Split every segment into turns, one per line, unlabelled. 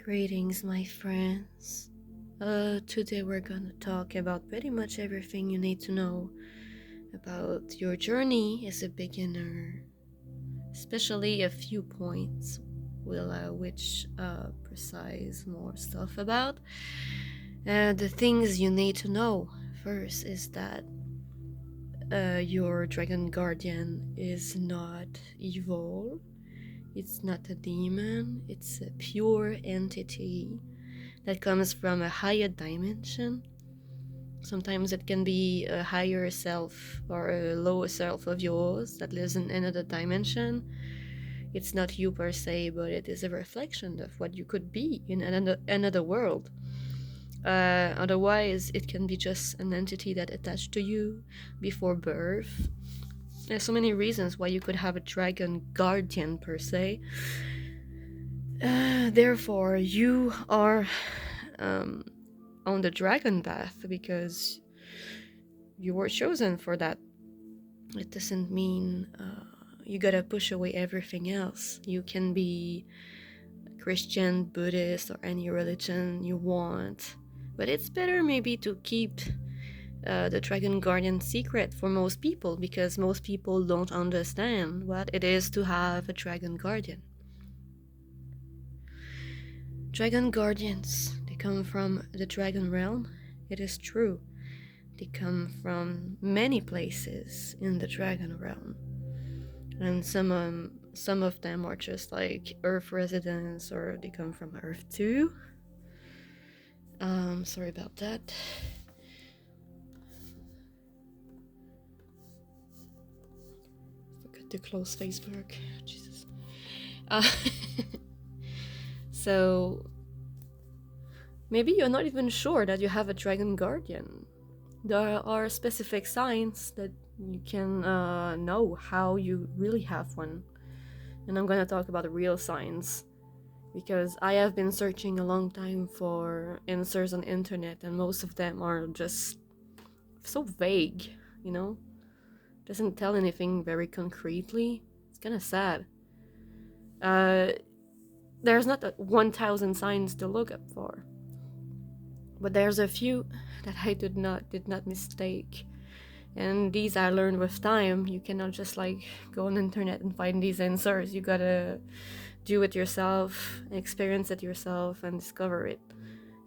Greetings, my friends. Today we're gonna talk about pretty much everything you need to know about your journey as a beginner, especially a few points which precise more stuff about. The things you need to know first is that your dragon guardian is not evil. It's not a demon, it's a pure entity that comes from a higher dimension. Sometimes it can be a higher self or a lower self of yours that lives in another dimension. It's not you per se, but it is a reflection of what you could be in another world. Otherwise, it can be just an entity that attached to you before birth. There's so many reasons why you could have a dragon guardian per se. Therefore, you are on the dragon path because you were chosen for that. It doesn't mean you gotta push away everything else. You can be Christian, Buddhist, or any religion you want, but it's better maybe to keep the dragon guardian secret for most people, because most people don't understand what it is to have a dragon guardian. Dragon guardians, they come from the dragon realm. It is true. They come from many places in the dragon realm, and some of them are just like Earth residents, or they come from Earth too. Sorry about that. Forgot to close Facebook. Jesus. So maybe you're not even sure that you have a dragon guardian. There are specific signs that you can know how you really have one. And I'm gonna talk about the real signs, because I have been searching a long time for answers on the internet, and most of them are just so vague, you know? Doesn't tell anything very concretely. It's kinda sad. There's not 1,000 signs to look up for, but there's a few that I did not mistake. And these I learned with time. You cannot just like go on the internet and find these answers. You gotta do it yourself, experience it yourself, and discover it.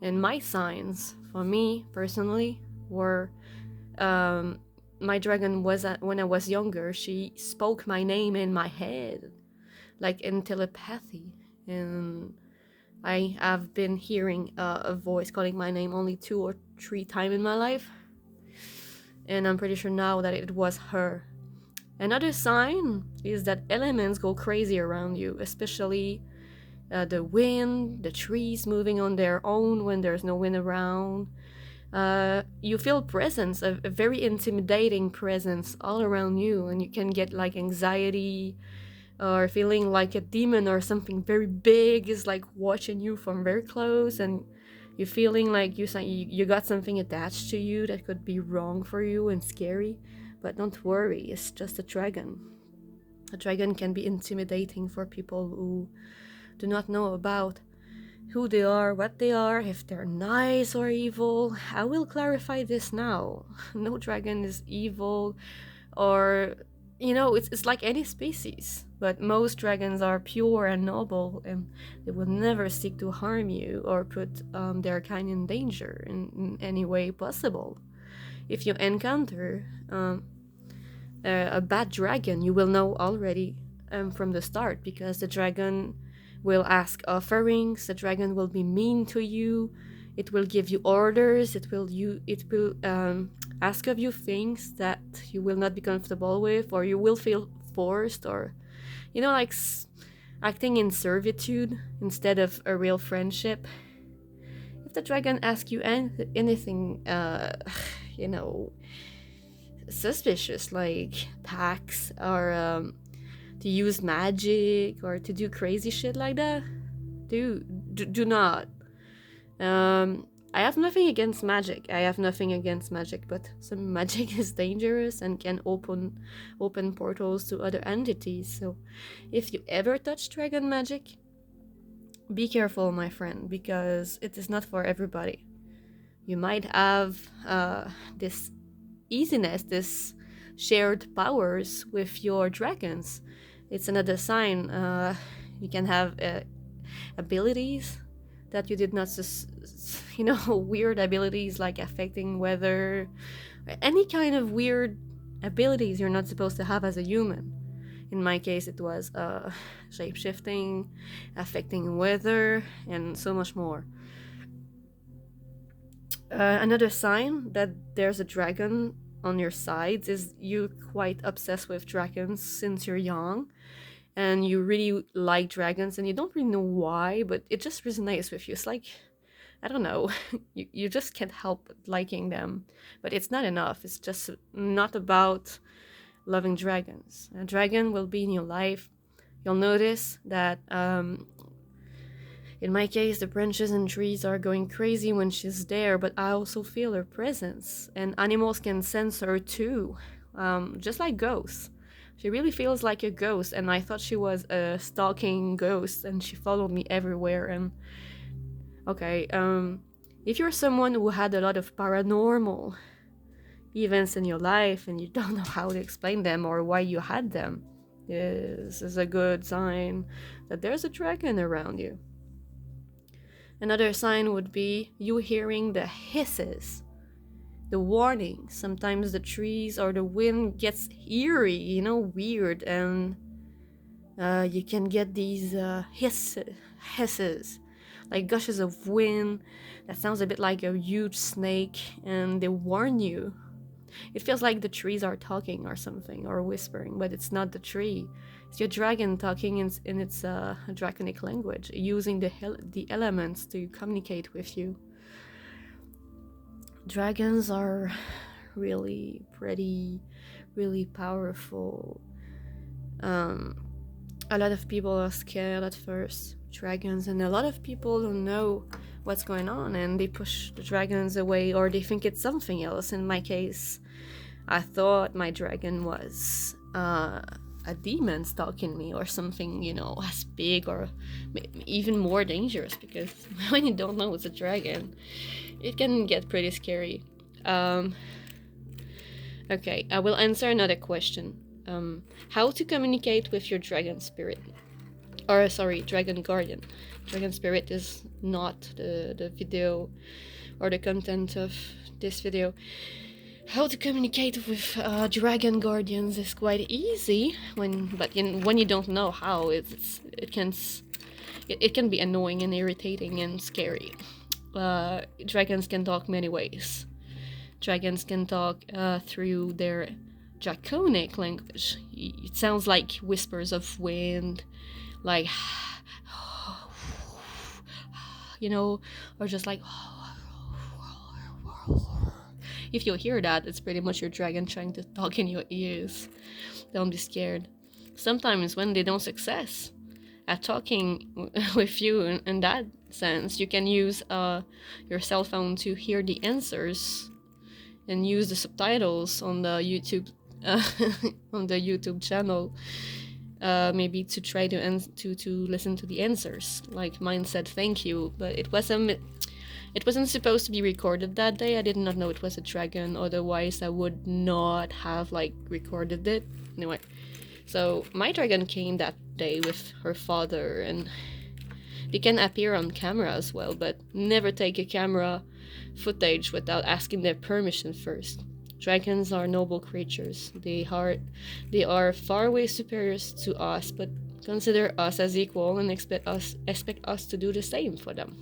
And my signs, for me personally, were my dragon was when I was younger. She spoke my name in my head, like in telepathy, and I have been hearing a voice calling my name only 2 or 3 times in my life, and I'm pretty sure now that it was her. Another sign is that elements go crazy around you, especially the wind, the trees moving on their own when there's no wind around. You feel presence, a very intimidating presence all around you, and you can get like anxiety or feeling like a demon or something very big is like watching you from very close, and you're feeling like you got something attached to you that could be wrong for you and scary. But don't worry, it's just a dragon. A dragon can be intimidating for people who do not know about who they are, what they are, if they're nice or evil. I will clarify this now. No dragon is evil, or it's like any species, but most dragons are pure and noble, and they will never seek to harm you or put their kind in danger in any way possible. If you encounter a bad dragon, you will know already from the start, because the dragon will ask offerings, the dragon will be mean to you, it will give you orders, it will ask of you things that you will not be comfortable with, or you will feel forced, or like acting in servitude instead of a real friendship. If the dragon asks you anything suspicious, like pacts, or to use magic, or to do crazy shit like that, do not. I have nothing against magic. But some magic is dangerous and can open portals to other entities. So if you ever touch dragon magic, Be careful, my friend, because it is not for everybody. You might have this easiness, this shared powers with your dragons. It's another sign. You can have abilities that you did not, weird abilities like affecting weather, any kind of weird abilities you're not supposed to have as a human. In my case, it was shape shifting, affecting weather, and so much more. Another sign that there's a dragon on your sides is you quite obsessed with dragons since you're young, and you really like dragons, and you don't really know why, but it just resonates with you. It's like, I don't know, you just can't help liking them, but it's not enough. It's just not about loving dragons. A dragon will be in your life. You'll notice that in my case, the branches and trees are going crazy when she's there, but I also feel her presence. And animals can sense her too, just like ghosts. She really feels like a ghost, and I thought she was a stalking ghost, and she followed me everywhere. And okay, if you're someone who had a lot of paranormal events in your life and you don't know how to explain them or why you had them, this is a good sign that there's a dragon around you. Another sign would be you hearing the hisses, the warning. Sometimes the trees or the wind gets eerie, weird, and you can get these hisses, like gushes of wind that sounds a bit like a huge snake, and they warn you. It feels like the trees are talking or something, or whispering, but it's not the tree. It's your dragon talking in its draconic language, using the elements to communicate with you. Dragons are really pretty, really powerful. A lot of people are scared at first, dragons, and a lot of people don't know what's going on, and they push the dragons away, or they think it's something else. In my case, I thought my dragon was a demon stalking me or something, as big or even more dangerous, because when you don't know it's a dragon, it can get pretty scary. Okay, I will answer another question. How to communicate with your dragon spirit? Or, sorry, dragon guardian. Dragon spirit is not the video or the content of this video. How to communicate with dragon guardians is quite easy, but when you don't know how, it can be annoying and irritating and scary. Dragons can talk many ways. Dragons can talk through their draconic language. It sounds like whispers of wind, like or just like. If you hear that, it's pretty much your dragon trying to talk in your ears. Don't be scared. Sometimes when they don't success at talking with you in that sense, you can use your cell phone to hear the answers and use the subtitles on the YouTube on the YouTube channel, maybe to try to listen to the answers. Like mine said thank you, but it wasn't supposed to be recorded that day. I did not know it was a dragon, otherwise I would not have recorded it. Anyway, so my dragon came that day with her father, and they can appear on camera as well, but never take a camera footage without asking their permission first. Dragons are noble creatures. They are far way superior to us, but consider us as equal and expect us to do the same for them.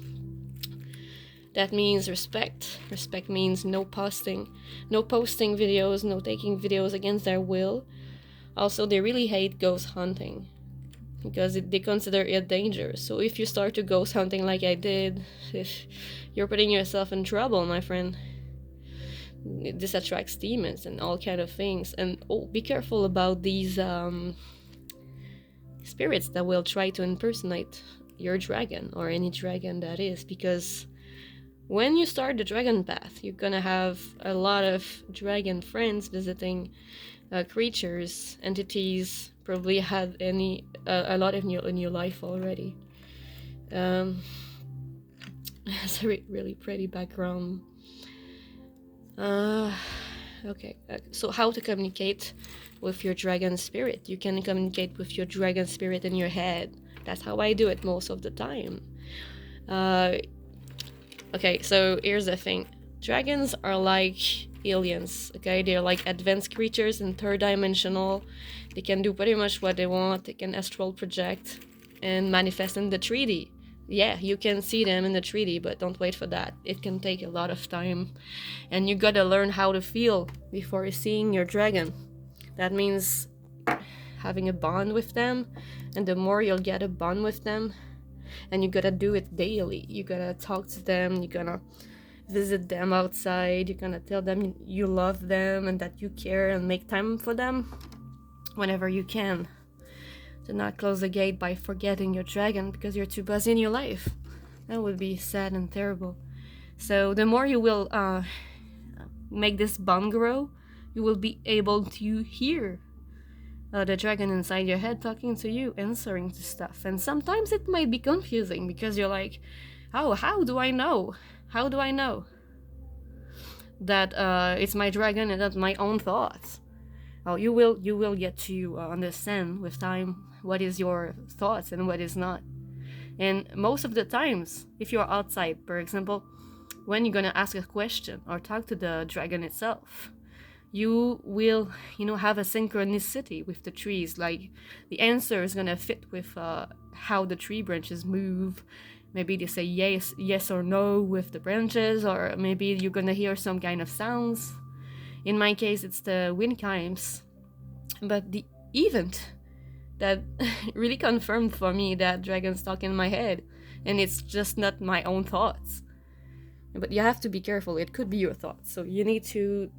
That means respect. Respect means no posting videos, no taking videos against their will. Also, they really hate ghost hunting because they consider it dangerous. So if you start to ghost hunting like I did, you're putting yourself in trouble, my friend. This attracts demons and all kind of things. And be careful about these spirits that will try to impersonate your dragon or any dragon that is, because when you start the dragon path, you're gonna have a lot of dragon friends visiting, creatures, entities, probably had a lot in your life already. It's a really pretty background. Okay, so how to communicate with your dragon spirit? You can communicate with your dragon spirit in your head. That's how I do it most of the time. Okay, so here's the thing. Dragons are like aliens, okay? They're like advanced creatures in third dimensional. They can do pretty much what they want. They can astral project and manifest in the 3D. Yeah, you can see them in the 3D, but don't wait for that. It can take a lot of time. And you gotta learn how to feel before seeing your dragon. That means having a bond with them, and the more you'll get a bond with them, and you gotta do it daily. You gotta talk to them, you gotta visit them outside, you're gonna tell them you love them and that you care, and make time for them whenever you can. Do not close the gate by forgetting your dragon because you're too busy in your life. That would be sad and terrible. So the more you will make this bond grow, you will be able to hear the dragon inside your head talking to you, answering to stuff. And sometimes it might be confusing because you're like, oh, how do I know? How do I know that it's my dragon and not my own thoughts? Oh, you will get to understand with time what is your thoughts and what is not. And most of the times, if you're outside, for example, when you're gonna ask a question or talk to the dragon itself, you will, have a synchronicity with the trees. Like the answer is gonna fit with how the tree branches move. Maybe they say yes or no with the branches, or maybe you're gonna hear some kind of sounds. In my case, it's the wind chimes. But the event that really confirmed for me that dragons talk in my head, and it's just not my own thoughts. But you have to be careful, it could be your thoughts, so you need to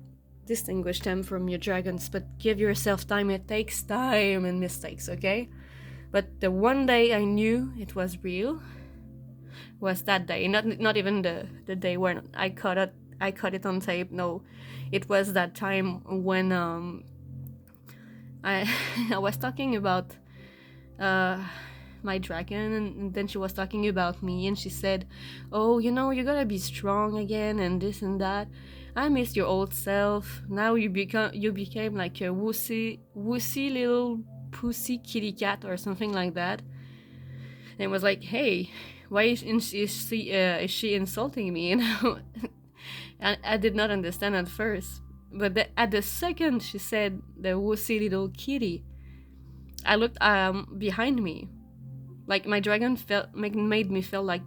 distinguish them from your dragons, but give yourself time. It takes time and mistakes, okay? But the one day I knew it was real was that day, not even the day when I cut it on tape. No, it was that time when I I was talking about my dragon, and then she was talking about me, and she said, oh, you gotta be strong again and this and that. I miss your old self. Now you became like a wussy little pussy kitty cat or something like that. And it was like, hey, why is she insulting me? And I did not understand at first, but at the second she said the wussy little kitty, I looked behind me. Like my dragon made me feel like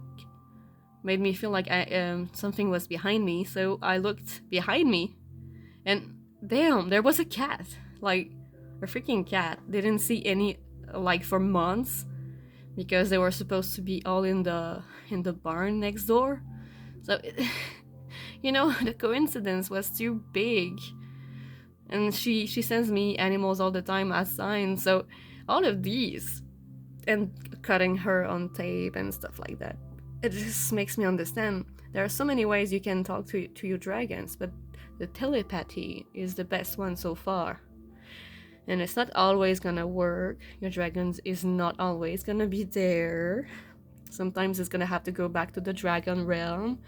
something was behind me. So I looked behind me, and damn, there was a cat, like a freaking cat. Didn't see any like for months because they were supposed to be all in the barn next door. So the coincidence was too big. And she sends me animals all the time as signs. So all of these, and cutting her on tape and stuff like that, it just makes me understand there are so many ways you can talk to your dragons, but the telepathy is the best one so far. And it's not always gonna work. Your dragons is not always gonna be there. Sometimes it's gonna have to go back to the dragon realm,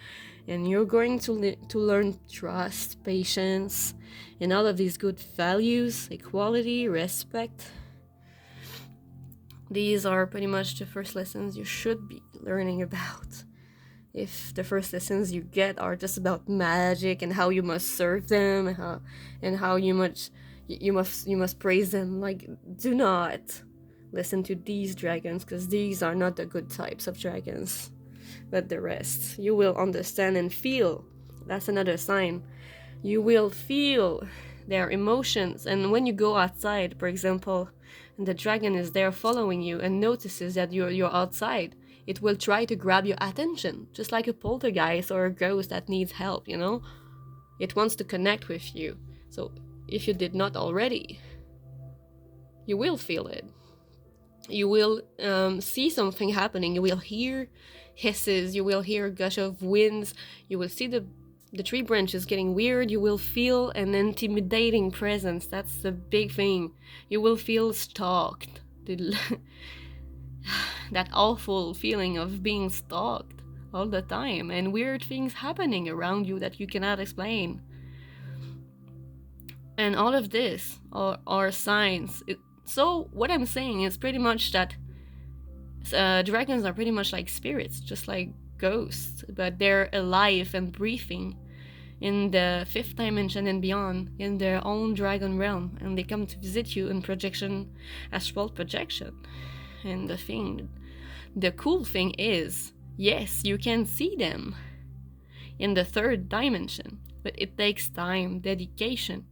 and you're going to learn trust, patience, and all of these good values, equality, respect. These are pretty much the first lessons you should be learning about. If the first lessons you get are just about magic and how you must serve them, and how you must praise them, like, do not listen to these dragons, because these are not the good types of dragons. But the rest, you will understand and feel. That's another sign. You will feel their emotions, and when you go outside, for example, and the dragon is there following you and notices that you're outside, it will try to grab your attention, just like a poltergeist or a ghost that needs help, It wants to connect with you. So if you did not already, you will feel it. You will see something happening. You will hear hisses. You will hear a gush of winds. You will see the tree branches getting weird. You will feel an intimidating presence. That's the big thing. You will feel stalked. that awful feeling of being stalked all the time and weird things happening around you that you cannot explain. And all of this are signs. So what I'm saying is pretty much that dragons are pretty much like spirits, just like ghosts, but they're alive and breathing in the fifth dimension and beyond, in their own dragon realm, and they come to visit you in projection, astral projection. And the cool thing is, yes, you can see them in the third dimension, but it takes time, dedication.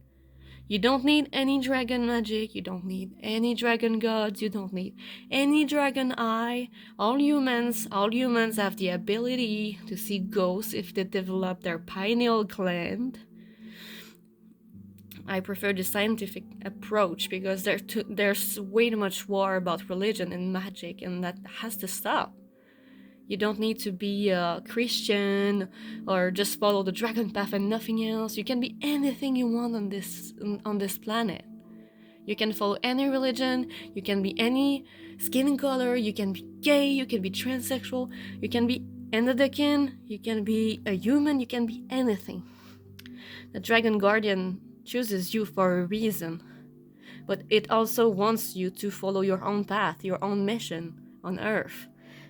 You don't need any dragon magic, you don't need any dragon gods, you don't need any dragon eye. All humans have the ability to see ghosts if they develop their pineal gland. I prefer the scientific approach because there's way too much war about religion and magic, and that has to stop. You don't need to be a Christian or just follow the dragon path and nothing else. You can be anything you want on this planet. You can follow any religion, you can be any skin color, you can be gay, you can be transsexual, you can be endodecan, you can be a human, you can be anything. The Dragon Guardian chooses you for a reason, but it also wants you to follow your own path, your own mission on Earth.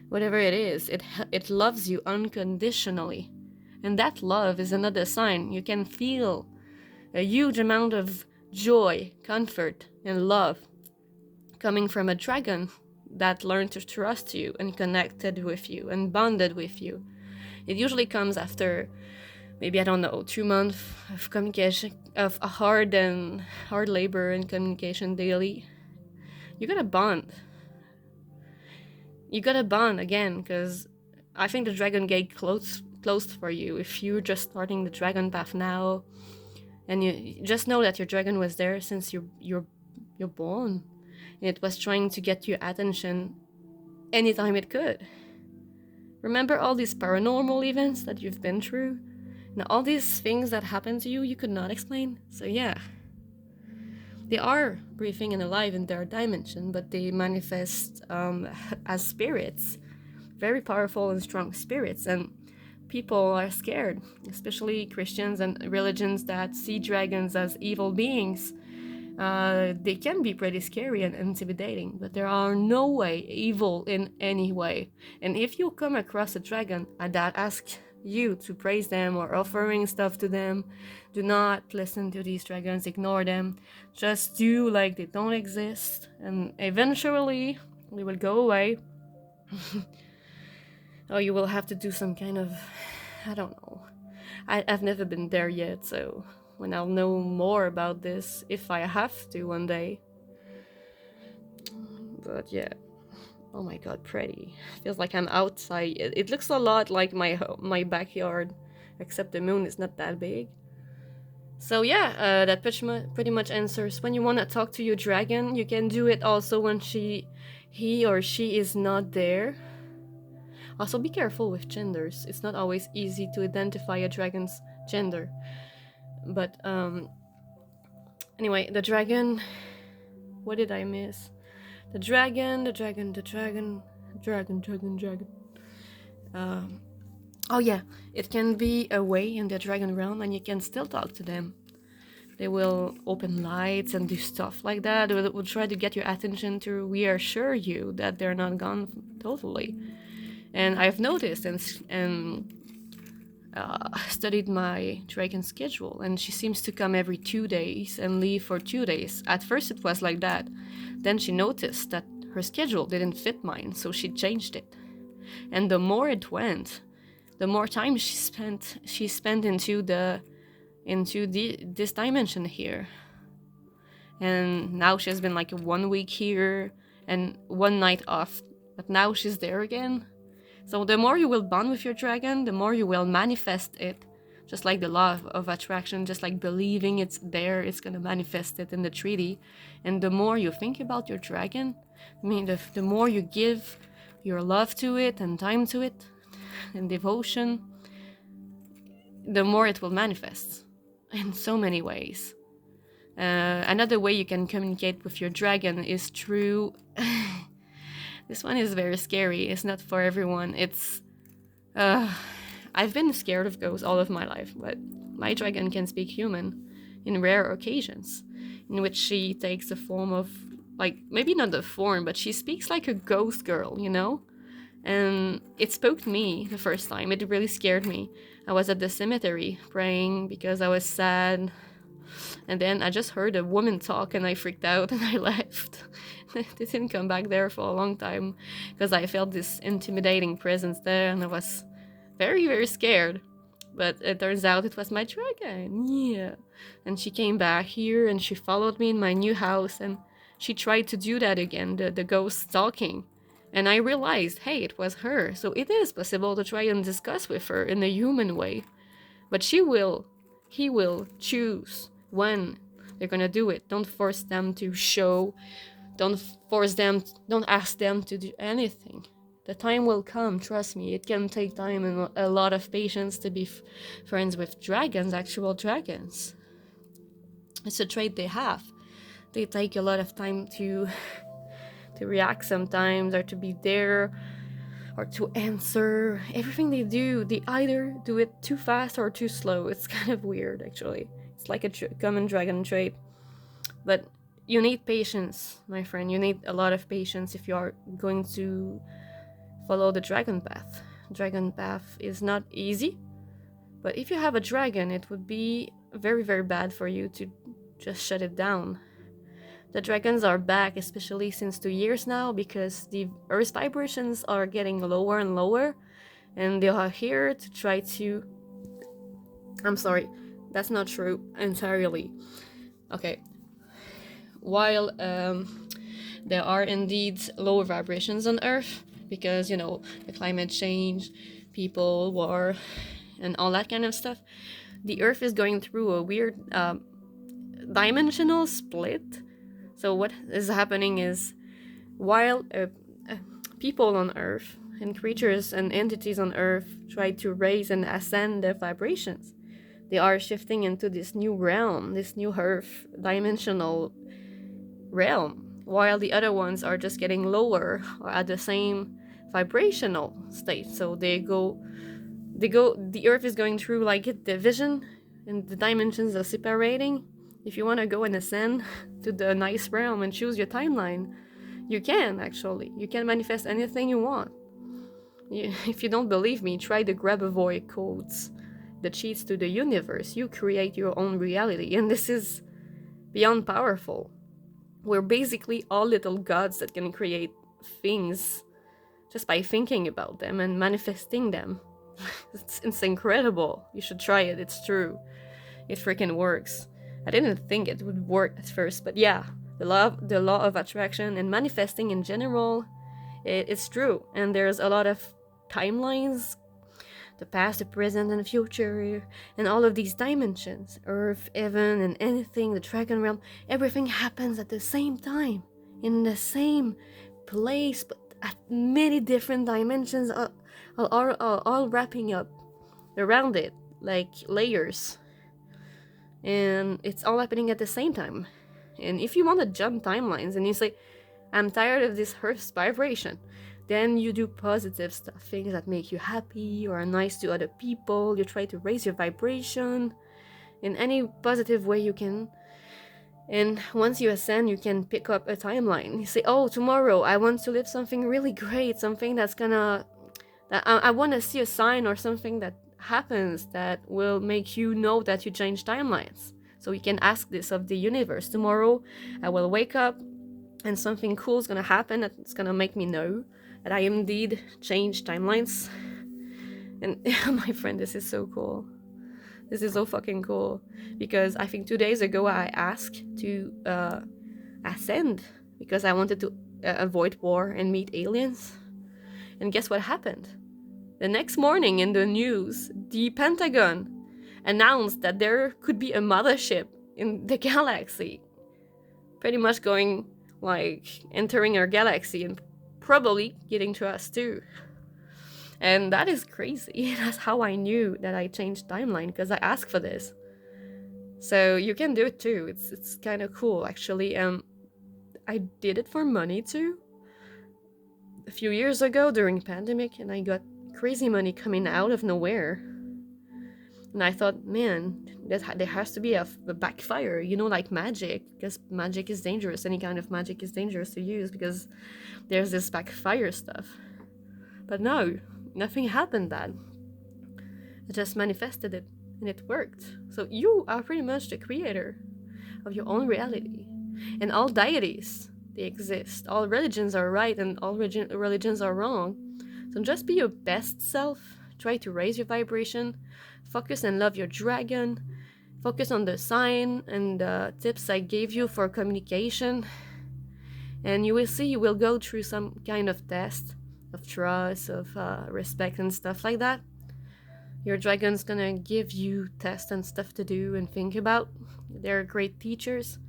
Whatever it is, it loves you unconditionally. And that love is another sign. You can feel a huge amount of joy, comfort, and love coming from a dragon that learned to trust you and connected with you and bonded with you. It usually comes after maybe, I don't know, 2 months of communication, of hard labor and communication daily. You gotta bond. You gotta bond again, because I think the dragon gate closed for you if you're just starting the dragon path now, and you just know that your dragon was there since you're born, and it was trying to get your attention anytime it could. Remember all these paranormal events that you've been through, and all these things that happened to you you could not explain? So yeah, they are breathing and alive in their dimension, but they manifest as spirits, very powerful and strong spirits, and people are scared, especially Christians and religions that see dragons as evil beings. They can be pretty scary and intimidating, but there are no way evil in any way. And if you come across a dragon that asks you to praise them or offering stuff to them, do not listen to these dragons, ignore them. Just do like they don't exist, and eventually they will go away. Or you will have to do some kind of, I don't know. I've never been there yet, so when I'll know more about this, if I have to one day. But yeah. Oh my god, pretty. Feels like I'm outside. It looks a lot like my backyard, except the moon is not that big. So yeah, that pretty much answers. When you want to talk to your dragon, you can do it also when he or she is not there. Also, be careful with genders. It's not always easy to identify a dragon's gender. But anyway, the dragon. What did I miss? The dragon. Oh yeah, it can be away in the dragon realm and you can still talk to them. They will open lights and do stuff like that. They will try to get your attention to reassure you that they're not gone totally. And I've noticed and studied my dragon schedule, and she seems to come every 2 days and leave for 2 days. At first it was like that. Then she noticed that her schedule didn't fit mine, so she changed it. And the more it went, the more time she spent into this dimension here. And now she's been like 1 week here and 1 night off, but now she's there again. So the more you will bond with your dragon, the more you will manifest it. Just like the law of attraction, just like believing it's there, it's going to manifest it in the treaty. And the more you think about your dragon, I mean, the more you give your love to it and time to it and devotion, the more it will manifest in so many ways. Another way you can communicate with your dragon is through This one is very scary. It's not for everyone. Uh, I've been scared of ghosts all of my life, but my dragon can speak human in rare occasions, in which she takes the form of, like, maybe not the form, but she speaks like a ghost girl, you know? And it spoke to me the first time. It really scared me. I was at the cemetery praying because I was sad. And then I just heard a woman talk and I freaked out and I left. I didn't come back there for a long time because I felt this intimidating presence there and I was very, very scared. But it turns out it was my dragon. Yeah. And she came back here and she followed me in my new house and she tried to do that again, the ghost stalking. And I realized, hey, it was her. So it is possible to try and discuss with her in a human way. But he will choose when they're gonna do it. Don't force them to show. Don't ask them to do anything. The time will come, trust me. It can take time and a lot of patience to be friends with dragons, actual dragons. It's a trait they have. They take a lot of time to react sometimes, or to be there, or to answer. Everything they do, they either do it too fast or too slow. It's kind of weird, actually. It's like a common dragon trait. But you need patience, my friend. You need a lot of patience if you are going to follow the dragon path. Dragon path is not easy, but if you have a dragon, it would be very, very bad for you to just shut it down. The dragons are back, especially since 2 years now, because the Earth's vibrations are getting lower and lower, and they are here to try to... I'm sorry, that's not true entirely. Okay. While there are indeed lower vibrations on Earth, because, you know, the climate change, people, war, and all that kind of stuff, the Earth is going through a weird dimensional split. So what is happening is, while people on Earth and creatures and entities on Earth try to raise and ascend their vibrations, they are shifting into this new realm, this new Earth dimensional realm, while the other ones are just getting lower or at the same vibrational state. So the Earth is going through like a division, and the dimensions are separating. If you want to go and ascend to the nice realm and choose your timeline, you can, actually. You can manifest anything you want. If you don't believe me, try the Grabavoy codes, the cheats to the universe. You create your own reality, and this is beyond powerful. We're basically all little gods that can create things just by thinking about them and manifesting them. It's incredible. You should try it. It's true. It freaking works. I didn't think it would work at first, but yeah, the law of attraction and manifesting in general, it's true. And there's a lot of timelines, the past, the present, and the future, and all of these dimensions, Earth, heaven, and anything, the dragon realm, everything happens at the same time, in the same place, but at many different dimensions, all wrapping up around it, like layers. And it's all happening at the same time. And if you want to jump timelines and you say, I'm tired of this Earth's vibration, then you do positive stuff, things that make you happy or are nice to other people. You try to raise your vibration in any positive way you can. And once you ascend, you can pick up a timeline. You say, oh, tomorrow I want to live something really great, something that's gonna... I want to see a sign or something that happens that will make you know that you change timelines. So you can ask this of the universe. Tomorrow I will wake up and something cool is gonna happen that's gonna make me know that I indeed changed timelines. And my friend, this is so cool. This is so fucking cool. Because I think 2 days ago I asked to ascend because I wanted to avoid war and meet aliens. And guess what happened? The next morning in the news, the Pentagon announced that there could be a mothership in the galaxy. Pretty much going, like, entering our galaxy and probably getting to us too. And that is crazy. That's how I knew that I changed timeline, because I asked for this. So you can do it too. It's kind of cool, actually. I did it for money too. a few years ago during pandemic, and I got crazy money coming out of nowhere. And I thought, man, there has to be a backfire, like magic, because magic is dangerous. Any kind of magic is dangerous to use because there's this backfire stuff. But no, nothing happened that. I just manifested it, and it worked. So you are pretty much the creator of your own reality. And all deities, they exist. All religions are right and all religions are wrong. So just be your best self. Try to raise your vibration. Focus and love your dragon. Focus on the sign and the tips I gave you for communication. And you will see you will go through some kind of test of trust, of respect and stuff like that. Your dragon's gonna give you tests and stuff to do and think about. They're great teachers.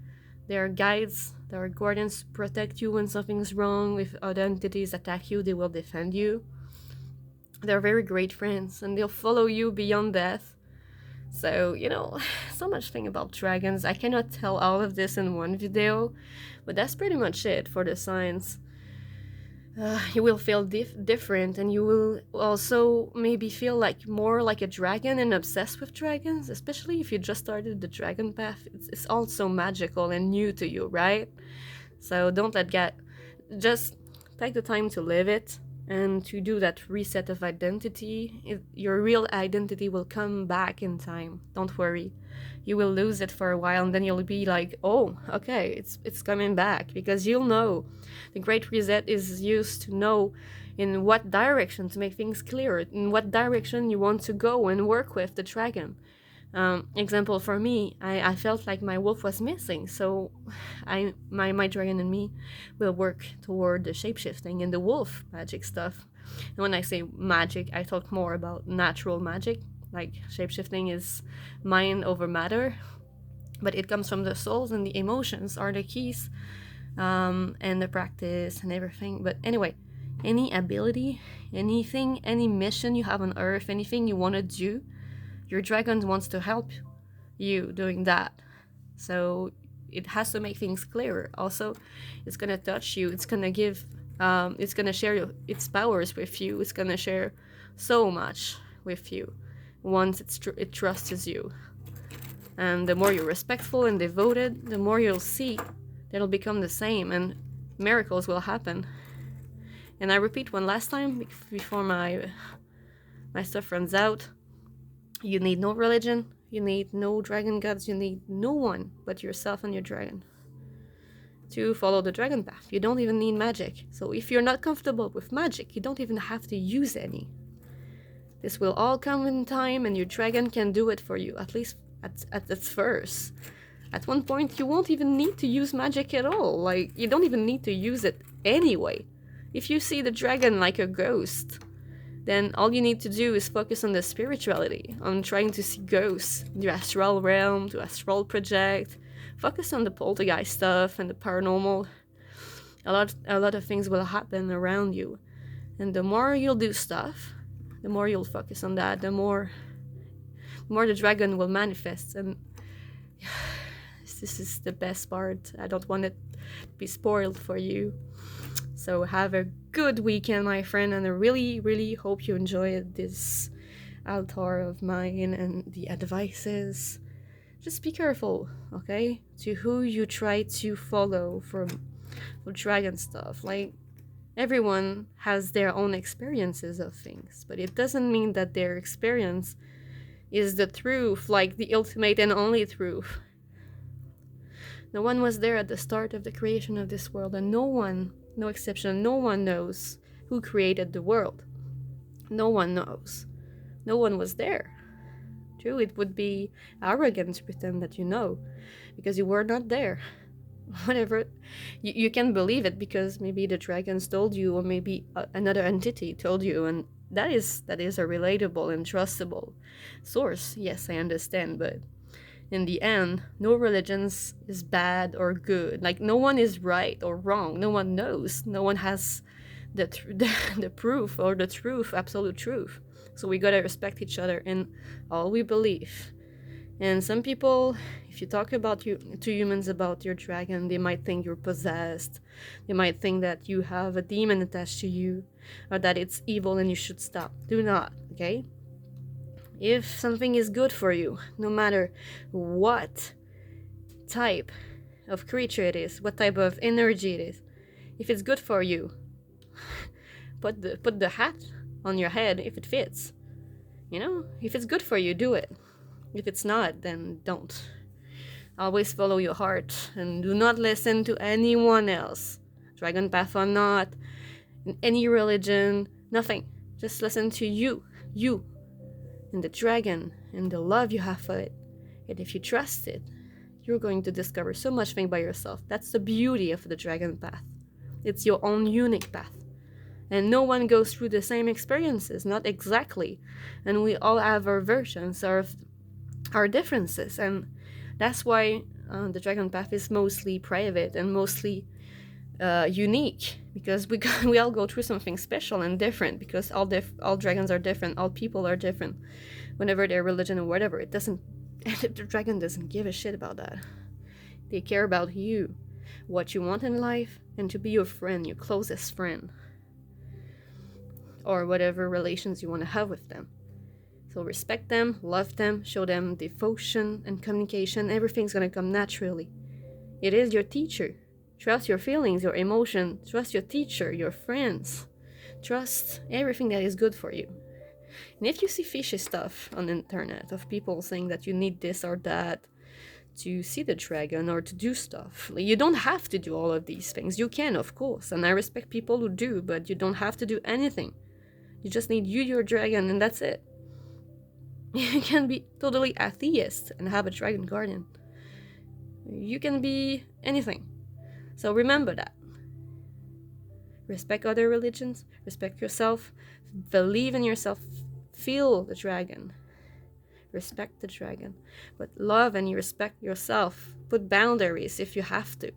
They're guides. They're guardians to protect you when something's wrong. If other entities attack you, they will defend you. They're very great friends, and they'll follow you beyond death. So, so much thing about dragons. I cannot tell all of this in one video, but that's pretty much it for the signs. You will feel different, and you will also maybe feel more like a dragon and obsessed with dragons, especially if you just started the dragon path. It's all so magical and new to you, right? So don't just take the time to live it and to do that reset of identity. Your real identity will come back in time. Don't worry. You will lose it for a while, and then you'll be like, oh, okay, it's coming back, because you'll know. The Great Reset is used to know in what direction to make things clearer, in what direction you want to go and work with the dragon. Example for me, I felt like my wolf was missing, so my dragon and me will work toward the shapeshifting and the wolf magic stuff. And when I say magic, I talk more about natural magic. Like shapeshifting is mind over matter, but it comes from the souls, and the emotions are the keys, and the practice and everything. But anyway, any ability, anything, any mission you have on Earth, anything you want to do, your dragon wants to help you doing that. So it has to make things clearer. Also, it's gonna touch you. It's gonna give. It's gonna share its powers with you. It's gonna share so much with you once it trusts you. And the more you're respectful and devoted, the more you'll see that it'll become the same, and miracles will happen. And I repeat one last time before my stuff runs out. You need no religion, you need no dragon gods, you need no one but yourself and your dragon to follow the dragon path. You don't even need magic. So if you're not comfortable with magic, you don't even have to use any. This will all come in time, and your dragon can do it for you, at least at its first. At one point, you won't even need to use magic at all. Like, you don't even need to use it anyway. If you see the dragon like a ghost, then all you need to do is focus on the spirituality, on trying to see ghosts, the astral realm, the astral project. Focus on the poltergeist stuff and the paranormal. A lot of things will happen around you. And the more you'll do stuff, the more you'll focus on that, the more the dragon will manifest. And this is the best part. I don't want it to be spoiled for you. So have a good weekend, my friend, and I really, really hope you enjoyed this altar of mine and the advices. Just be careful, okay? To who you try to follow for dragon stuff. Like, everyone has their own experiences of things, but it doesn't mean that their experience is the truth, like the ultimate and only truth. No one was there at the start of the creation of this world, and no one, no exception, no one knows who created the world. No one knows. No one was there. True, it would be arrogant to pretend that you know, because you were not there. Whatever, you can believe it because maybe the dragons told you, or maybe another entity told you, and that is a relatable and trustable source. Yes, I understand, but in the end, no religions is bad or good. Like, no one is right or wrong. No one knows. No one has the proof or the truth, absolute truth. So we gotta respect each other in all we believe. And some people, if you talk about you to humans about your dragon, they might think you're possessed. They might think that you have a demon attached to you, or that it's evil and you should stop. Do not, okay? If something is good for you, no matter what type of creature it is, what type of energy it is, if it's good for you, put the hat on your head if it fits. If it's good for you, do it. If it's not, then don't. Always follow your heart and do not listen to anyone else. Dragon path or not, in any religion, nothing. Just listen to you, and the dragon, and the love you have for it. And if you trust it, you're going to discover so much thing by yourself. That's the beauty of the dragon path. It's your own unique path. And no one goes through the same experiences, not exactly. And we all have our versions, our differences. And that's why the dragon path is mostly private and mostly unique, because we all go through something special and different, because all dragons are different, all people are different, whenever they're religion or whatever. It doesn't the dragon doesn't give a shit about that. They care about you, what you want in life, and to be your friend, your closest friend, or whatever relations you want to have with them. So respect them, love them, show them devotion and communication. Everything's gonna come naturally. It is your teacher. Trust your feelings, your emotion. Trust your teacher, your friends. Trust everything that is good for you. And if you see fishy stuff on the internet of people saying that you need this or that to see the dragon or to do stuff, you don't have to do all of these things. You can, of course, and I respect people who do, but you don't have to do anything. You just need your dragon, and that's it. You can be totally atheist and have a dragon guardian. You can be anything. So remember that. Respect other religions, respect yourself, believe in yourself, feel the dragon, respect the dragon, but love and you respect yourself. Put boundaries if you have to.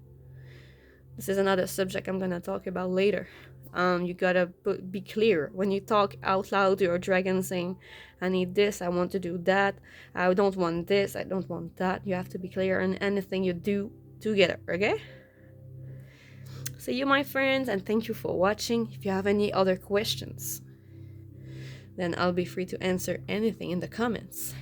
This is another subject I'm gonna talk about later. You gotta be clear when you talk out loud to your dragon, saying, I need this, I want to do that, I don't want this, I don't want that. You have to be clear in anything you do together, okay? See you, my friends, and thank you for watching. If you have any other questions, then I'll be free to answer anything in the comments.